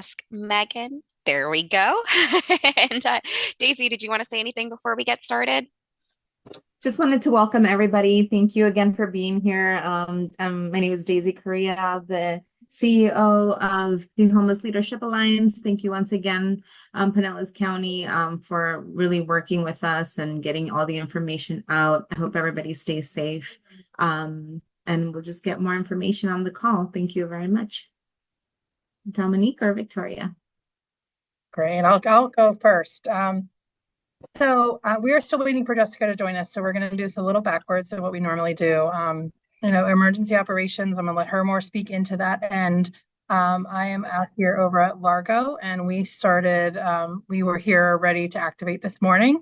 ask Megan. There we go. And Daisy, did you want to say anything before we get started? Just wanted to welcome everybody. Thank you again for being here. My name is Daisy Correa, the CEO of the Homeless Leadership Alliance. Thank you once again, Pinellas County, for really working with us and getting all the information out. I hope everybody stays safe. And we'll just get more information on the call. Thank you very much. Dominique or Victoria? Great. I'll go first. We are still waiting for Jessica to join us, so we're going to do this a little backwards of what we normally do. Emergency operations, I'm going to let her more speak into that. And I am out here over at Largo, and we were here ready to activate this morning.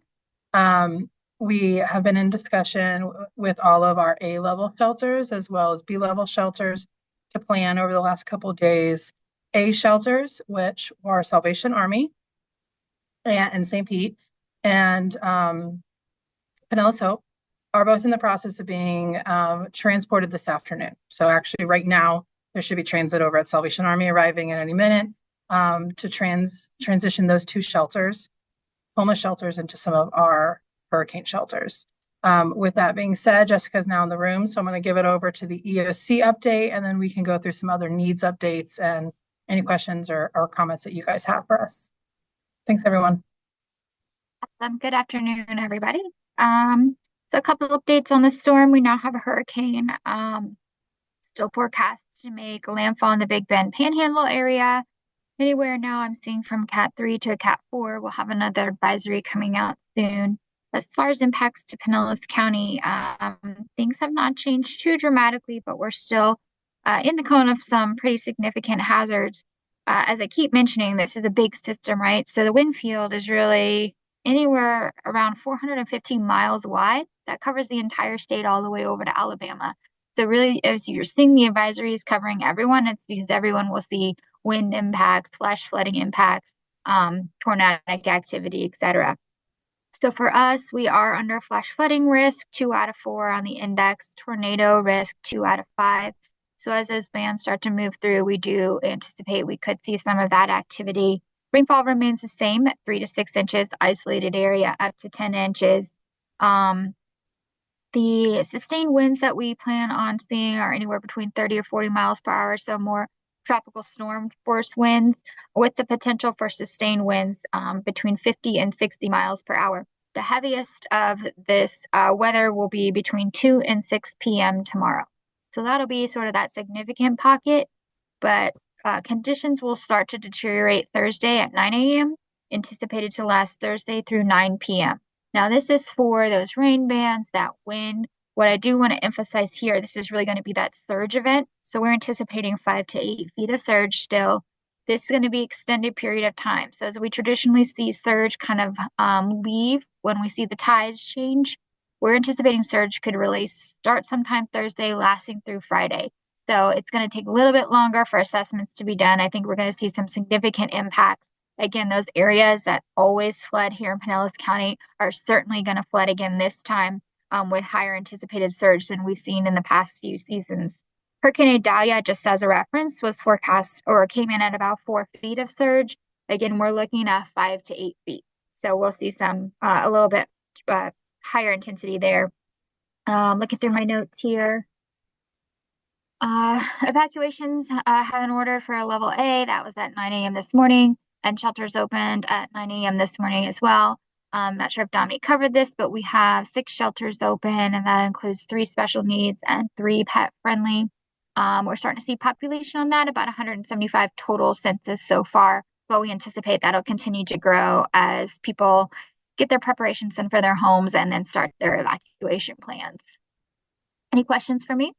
We have been in discussion with all of our A-level shelters as well as B-level shelters to plan over the last couple of days. A shelters, which are Salvation Army and St. Pete, and Pinellas Hope, are both in the process of being transported this afternoon. So actually right now, there should be transit over at Salvation Army arriving at any minute to transition those two shelters, homeless shelters, into some of our hurricane shelters. With that being said, Jessica's now in the room, so I'm going to give it over to the EOC update, and then we can go through some other needs updates and any questions or comments that you guys have for us. Thanks, everyone. Awesome. Good afternoon, everybody. So a couple updates on the storm. We now have a hurricane still forecast to make landfall in the Big Bend Panhandle area. Anywhere now I'm seeing from Cat 3 to a Cat 4. We'll have another advisory coming out soon. As far as impacts to Pinellas County, things have not changed too dramatically, but we're still in the cone of some pretty significant hazards. As I keep mentioning, this is a big system, right? So the wind field is really anywhere around 415 miles wide. That covers the entire state all the way over to Alabama. So really, as you're seeing the advisories covering everyone, it's because everyone will see wind impacts, flash flooding impacts, tornadic activity, etc. So for us, we are under flash flooding risk, 2 out of 4 on the index, tornado risk, 2 out of 5. So as those bands start to move through, we do anticipate we could see some of that activity. Rainfall remains the same at 3 to 6 inches, isolated area up to 10 inches. The sustained winds that we plan on seeing are anywhere between 30 or 40 miles per hour, so more tropical storm force winds with the potential for sustained winds between 50 and 60 miles per hour. The heaviest of this weather will be between 2 and 6 p.m. tomorrow. So that'll be sort of that significant pocket, but conditions will start to deteriorate Thursday at 9 a.m., anticipated to last Thursday through 9 p.m. Now, this is for those rain bands, that wind. What I do want to emphasize here, this is really going to be that surge event. So we're anticipating 5 to 8 feet of surge still. This is going to be extended period of time. So as we traditionally see surge kind of leave when we see the tides change, we're anticipating surge could really start sometime Thursday, lasting through Friday. So it's going to take a little bit longer for assessments to be done. I think we're going to see some significant impacts. Again, those areas that always flood here in Pinellas County are certainly going to flood again this time with higher anticipated surge than we've seen in the past few seasons. Hurricane Idalia, just as a reference, was forecast or came in at about 4 feet of surge. Again, we're looking at 5 to 8 feet. So we'll see some a little bit higher intensity there. Looking through my notes here. Evacuations have an order for a level A. That was at 9 a.m. this morning, and shelters opened at 9 a.m. this morning as well. Not sure if Dominique covered this, but we have 6 shelters open, and that includes 3 special needs and 3 pet friendly. We're starting to see population on that, about 175 total census so far, but we anticipate that'll continue to grow as people get their preparations in for their homes and then start their evacuation plans. Any questions for me?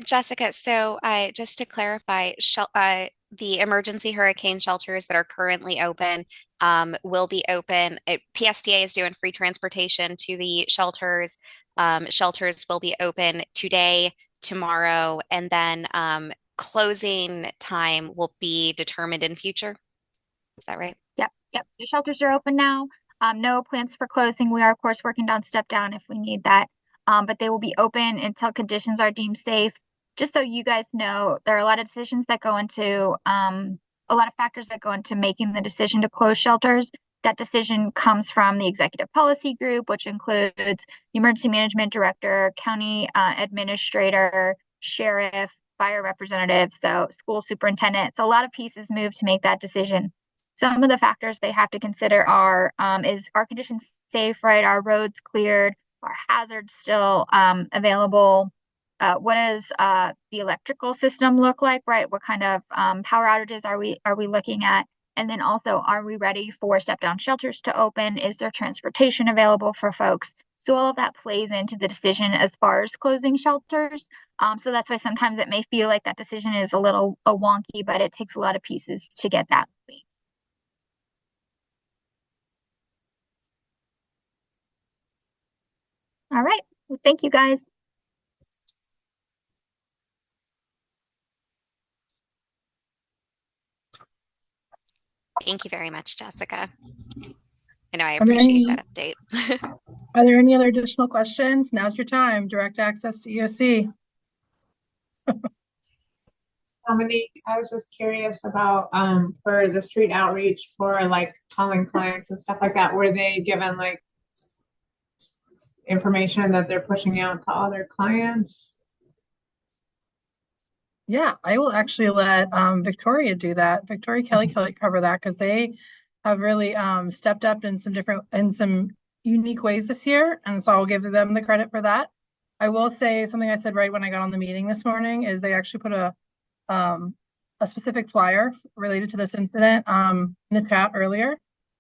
Jessica, so just to clarify, the emergency hurricane shelters that are currently open will be open. PSTA is doing free transportation to the shelters. Shelters will be open today, tomorrow, and then closing time will be determined in future. Is that right? Yep. The shelters are open now. No plans for closing. We are, of course, working down step down if we need that. But they will be open until conditions are deemed safe. just so you guys know, there are a lot of decisions that go into a lot of factors that go into making the decision to close shelters. That decision comes from the executive policy group, which includes the emergency management director, county administrator, sheriff, fire representatives, so school superintendent. So a lot of pieces move to make that decision. Some of the factors they have to consider are, is our conditions safe, right? Are roads cleared? Are hazards still available? What does the electrical system look like, right? What kind of power outages are we looking at? And then also, are we ready for step-down shelters to open? Is there transportation available for folks? So all of that plays into the decision as far as closing shelters. So that's why sometimes it may feel like that decision is a little wonky, but it takes a lot of pieces to get that moving. All right. Well, thank you guys. Thank you very much, Jessica. I know I Are there appreciate any, that update. are there any other additional questions? Now's your time. Direct access to EOC. Dominique, I was just curious about for the street outreach for like calling clients and stuff like that, were they given like information that they're pushing out to all their clients? Yeah, I will actually let Victoria do that. Victoria Kelly cover that because they have really stepped up in some unique ways this year, and so I'll give them the credit for that. I will say something I said right when I got on the meeting this morning is they actually put a specific flyer related to this incident in the chat earlier,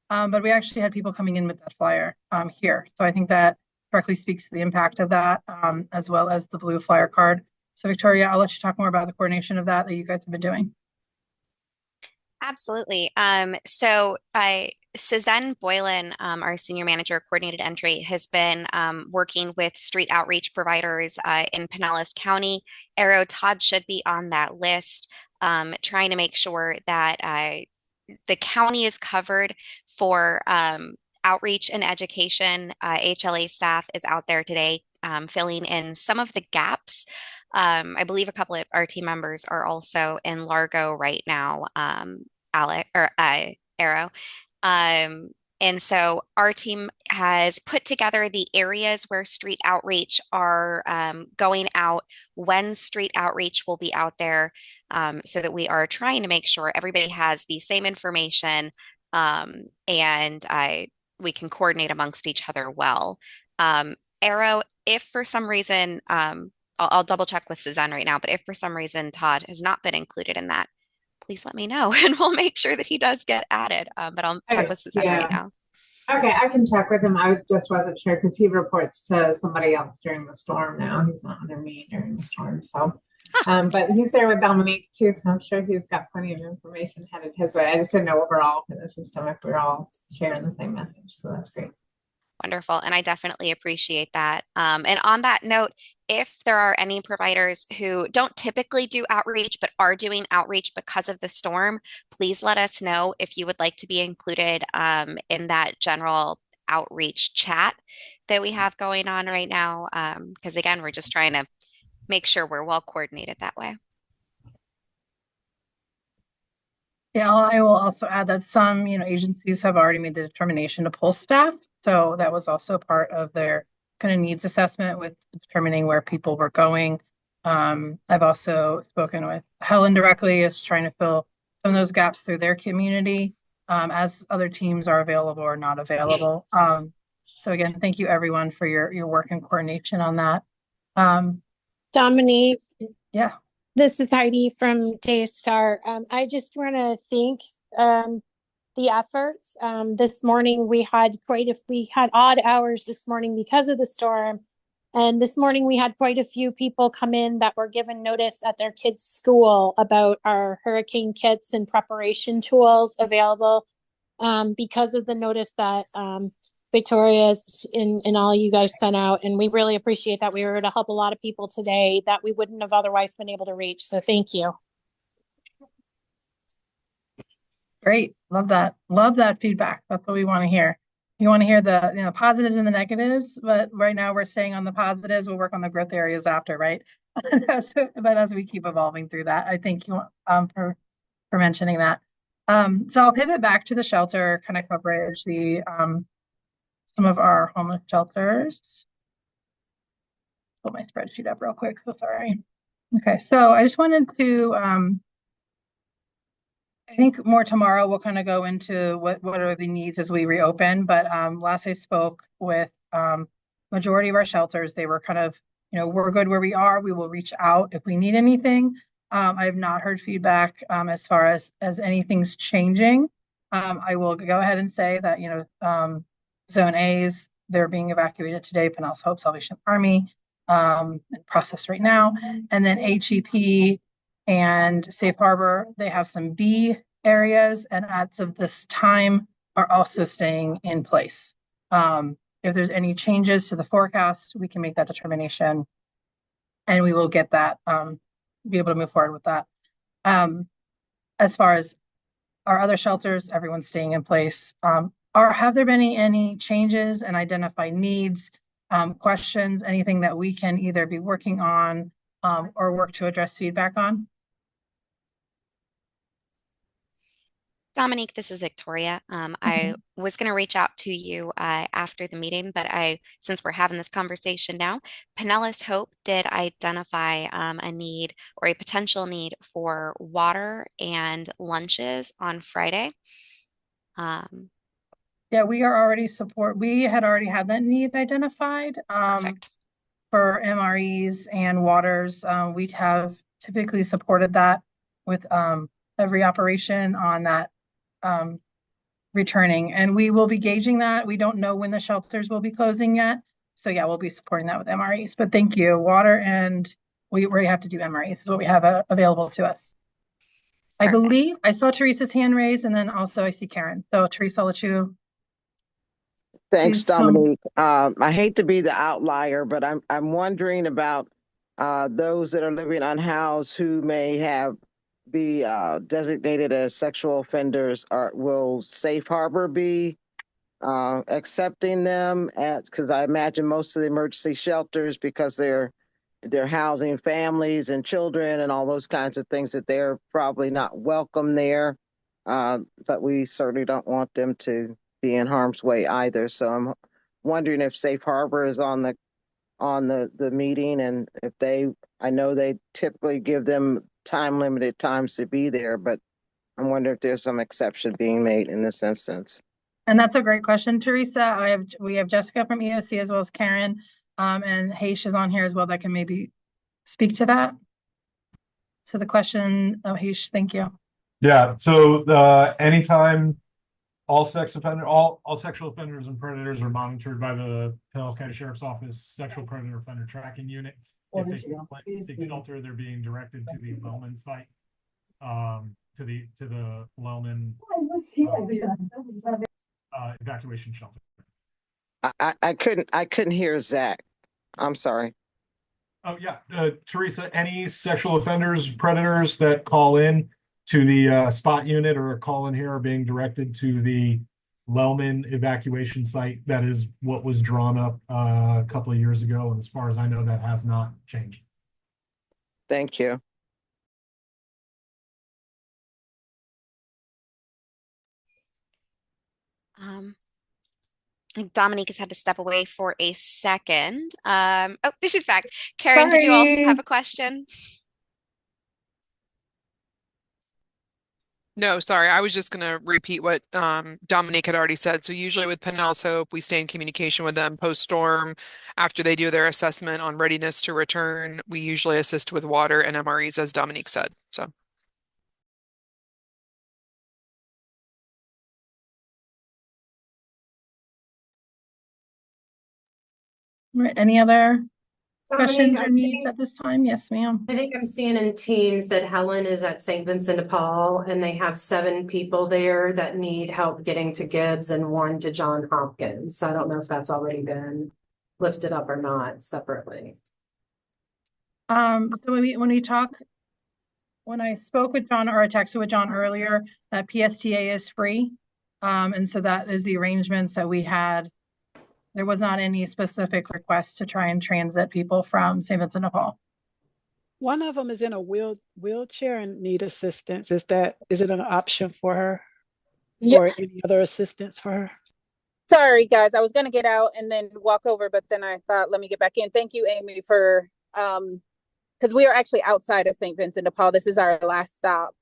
but we actually had people coming in with that flyer here, so I think that directly speaks to the impact of that, as well as the blue flyer card. So Victoria, I'll let you talk more about the coordination of that you guys have been doing. Absolutely. Suzanne Boylan, our senior manager of coordinated entry, has been working with street outreach providers in Pinellas County. Arrow Todd should be on that list, trying to make sure that the county is covered for outreach and education. HLA staff is out there today filling in some of the gaps. I believe a couple of our team members are also in Largo right now, Arrow. And so our team has put together the areas where street outreach are going out, when street outreach will be out there, so that we are trying to make sure everybody has the same information, and we can coordinate amongst each other well. Arrow, if for some reason, I'll double check with Suzanne right now, but if for some reason Todd has not been included in that, please let me know and we'll make sure that he does get added. But I'll check with Suzanne right now. Okay, I can check with him. I just wasn't sure because he reports to somebody else during the storm now. He's not under me during the storm. So, but he's there with Dominique too, so I'm sure he's got plenty of information headed his way. I just didn't know overall for the system if we're all sharing the same message. So that's great. Wonderful. And I definitely appreciate that. And on that note, if there are any providers who don't typically do outreach, but are doing outreach because of the storm, please let us know if you would like to be included in that general outreach chat that we have going on right now. Because again, we're just trying to make sure we're well coordinated that way. Yeah, I will also add that some, agencies have already made the determination to pull staff. So that was also part of their kind of needs assessment with determining where people were going. I've also spoken with Helen directly, is trying to fill some of those gaps through their community, as other teams are available or not available. So again, thank you everyone for your work and coordination on that. Dominique. Yeah. This is Heidi from Daystar. I just want to thank the efforts. This morning we had odd hours this morning because of the storm. And this morning we had quite a few people come in that were given notice at their kids' school about our hurricane kits and preparation tools available, because of the notice that Victoria's and all you guys sent out. And we really appreciate that. We were able to help a lot of people today that we wouldn't have otherwise been able to reach. So thank you. Great. Love that. Love that feedback. That's what we want to hear. You want to hear the positives and the negatives, but right now we're staying on the positives. We'll work on the growth areas after, right? But as we keep evolving through that, I thank you for mentioning that. So I'll pivot back to the shelter kind of coverage, the some of our homeless shelters. Pull my spreadsheet up real quick. So sorry. Okay, so I just wanted to I think more tomorrow we'll kind of go into what are the needs as we reopen. But last I spoke with majority of our shelters, they were kind of, we're good where we are. We will reach out if we need anything. I have not heard feedback as far as anything's changing. I will go ahead and say that, Zone A's, they're being evacuated today, Pinellas Hope Salvation Army, in process right now. And then HEP and Safe Harbor, they have some B areas, and as of this time are also staying in place. If there's any changes to the forecast, we can make that determination, and we will get that, be able to move forward with that. As far as our other shelters, everyone's staying in place. Have there been any changes and identified needs, questions, anything that we can either be working on or work to address feedback on? Dominique, this is Victoria. I was going to reach out to you after the meeting, but since we're having this conversation now, Pinellas Hope did identify a need or a potential need for water and lunches on Friday. Yeah, we had already had that need identified for MREs and waters. We have typically supported that with every operation on that returning, and we will be gauging that. We don't know when the shelters will be closing yet, so yeah, we'll be supporting that with MREs. But thank you. Water, and we have to do MREs is what we have available to us. Perfect. I believe I saw Teresa's hand raised, and then also I see Karen. So Teresa, I'll let you. Thanks, Dominique. I hate to be the outlier, but I'm wondering about those that are living unhoused who may be designated as sexual offenders. Will Safe Harbor be accepting them? Because I imagine most of the emergency shelters, because they're housing families and children and all those kinds of things, that they're probably not welcome there. But we certainly don't want them to be in harm's way either. So I'm wondering if Safe Harbor is on the meeting, and if I know they typically give them limited times to be there, but I'm wondering if there's some exception being made in this instance. And that's a great question, Teresa. We have Jessica from EOC as well as Karen, and Haish is on here as well that can maybe speak to that. So the question, Haish, thank you. Yeah. So anytime all sexual offenders and predators are monitored by the Pinellas County Sheriff's Office Sexual Predator Offender Tracking Unit. If they complain to seek shelter, they're being directed to the Lellman site, to the Lellman evacuation shelter. I couldn't hear Zach. I'm sorry. Oh yeah, Teresa. Any sexual offenders, predators that call in to the spot unit or call in here are being directed to the Lellman evacuation site. That is what was drawn up a couple of years ago, and as far as I know, that has not changed. Thank you. Dominique has had to step away for a second. Oh, she's back. Karen, Did you also have a question? No, sorry. I was just going to repeat what Dominique had already said. So usually with Pinellas Hope, we stay in communication with them post-storm. After they do their assessment on readiness to return, we usually assist with water and MREs, as Dominique said. So. Right. Any other questions or needs at this time? Yes, ma'am. I think I'm seeing in Teams that Helen is at St. Vincent de Paul, and they have 7 people there that need help getting to Gibbs and 1 to John Hopkins. So I don't know if that's already been lifted up or not separately. So when I spoke with John, or I texted with John earlier, that PSTA is free. And so that is the arrangements that we had. There was not any specific request to try and transit people from St. Vincent de Paul. One of them is in a wheelchair and need assistance. Is it an option for her Yeah, or any other assistance for her? sorry guys, I was gonna get out and then walk over, but then I thought, let me get back in. Thank you, Amy, for because we are actually outside of St. Vincent de Paul. This is our last stop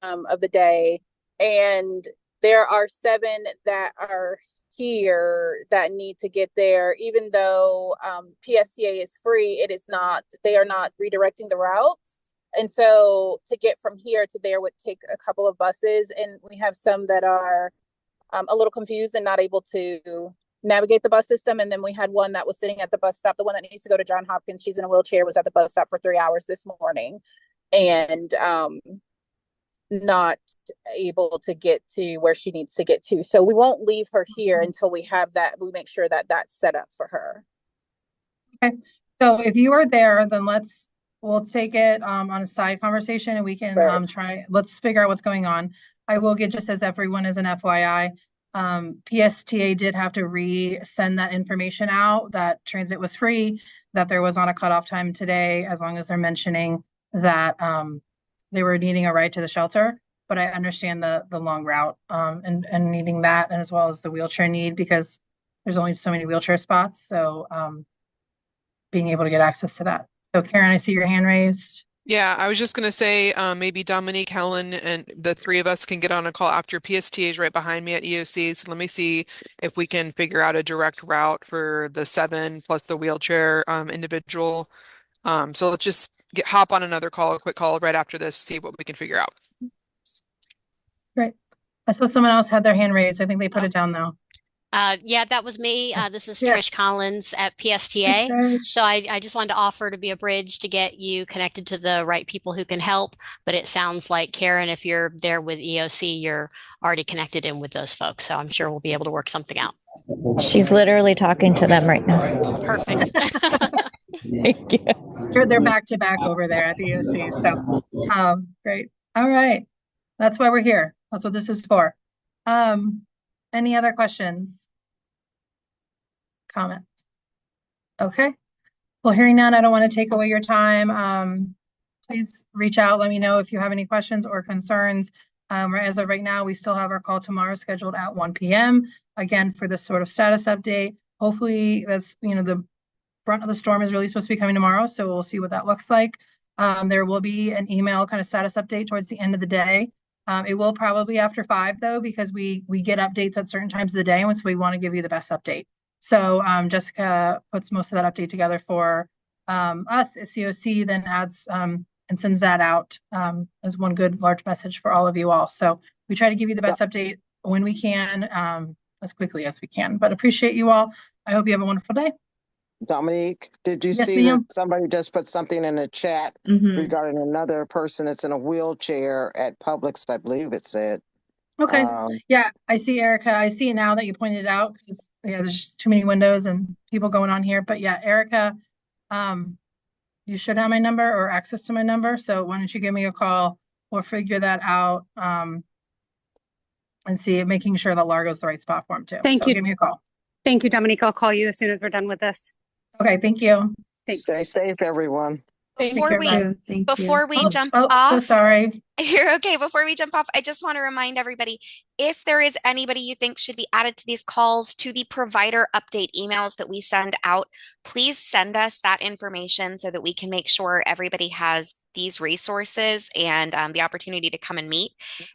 of the day, and there are 7 that are here that need to get there. Even though PSTA is free, it is not. They are not redirecting the routes. And so to get from here to there would take a couple of buses, and we have some that are a little confused and not able to navigate the bus system. And then we had one that was sitting at the bus stop. The one that needs to go to John Hopkins, she's in a wheelchair, was at the bus stop for 3 hours this morning, and not able to get to where she needs to get to. So we won't leave her here until we have that. We make sure that that's set up for her. Okay. So if you are there, then we'll take it on a side conversation, and we can Right. let's figure out what's going on. I will get, just as everyone is an FYI, PSTA did have to resend that information out, that transit was free, that there was on a cutoff time today, as long as they're mentioning that they were needing a ride to the shelter. But I understand the long route and needing that, and as well as the wheelchair need, because there's only so many wheelchair spots. So being able to get access to that. So Karen, I see your hand raised. Yeah, I was just gonna say maybe Dominique, Helen, and the 3 of us can get on a call after. PSTA is right behind me at EOC. So let me see if we can figure out a direct route for the 7 plus the wheelchair individual. So let's just hop on another call, a quick call right after this, see what we can figure out. Great. I thought someone else had their hand raised. I think they put it down though. Yeah, that was me. This is Yes. Trish Collins at PSTA. Trish. So I just wanted to offer to be a bridge to get you connected to the right people who can help. But it sounds like, Karen, if you're there with EOC, you're already connected in with those folks. So I'm sure we'll be able to work something out. She's literally talking to them right now. Perfect. Thank you. Sure, they're back to back over there at the EOC. So great. All right. That's why we're here. That's what this is for. Any other questions? Comments? Okay. Well, hearing none, I don't want to take away your time. Please reach out. Let me know if you have any questions or concerns. As of right now, we still have our call tomorrow scheduled at 1 p.m. Again, for this sort of status update. Hopefully that's, the brunt of the storm is really supposed to be coming tomorrow. So we'll see what that looks like. There will be an email kind of status update towards the end of the day. It will probably be after 5 though, because we get updates at certain times of the day, and so we want to give you the best update. So Jessica puts most of that update together for us at CoC, then adds and sends that out as one good large message for all of you all. So we try to give you the best update when we can, as quickly as we can. But appreciate you all. I hope you have a wonderful day. Dominique, did you Yes, see ma'am. that somebody just put something in the chat regarding another person that's in a wheelchair at Publix, I believe it said. Okay. Yeah, I see, Erica. I see it now that you pointed it out, because there's just too many windows and people going on here. But yeah, Erica, you should have my number or access to my number. So why don't you give me a call? We'll figure that out and see, making sure that Largo's the right spot for him too. Thank you. Give me a call. Thank you, Dominique. I'll call you as soon as we're done with this. Okay, thank you. Thanks. Stay safe, everyone. Before we jump so off, sorry. You're okay. Before we jump off, I just want to remind everybody, if there is anybody you think should be added to these calls, to the provider update emails that we send out, please send us that information so that we can make sure everybody has these resources and the opportunity to come and meet.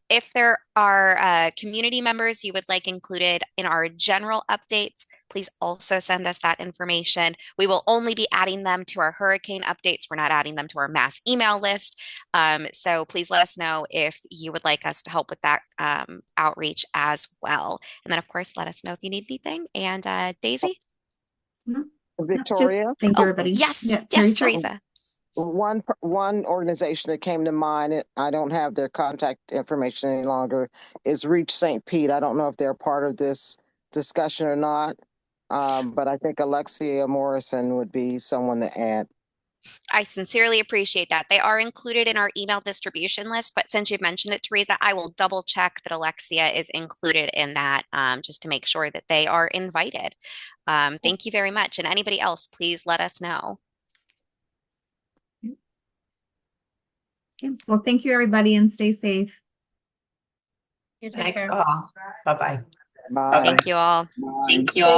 If there are community members you would like included in our general updates, please also send us that information. We will only be adding them to our hurricane updates. We're not adding them to our mass email list. So please let us know if you would like us to help with that outreach as well. And then, of course, let us know if you need anything. And Daisy? Victoria? Thank you, everybody. Yes, Yeah, yes, Teresa. One organization that came to mind, I don't have their contact information any longer, is Reach St. Pete. I don't know if they're part of this discussion or not, but I think Alexia Morrison would be someone to add. I sincerely appreciate that. They are included in our email distribution list, but since you've mentioned it, Teresa, I will double check that Alexia is included in that just to make sure that they are invited. Thank you very much. And anybody else, please let us know. Okay. Well, thank you, everybody, and stay safe. You take Thanks care. all. Bye-bye. Bye. Thank you all. Thank you all.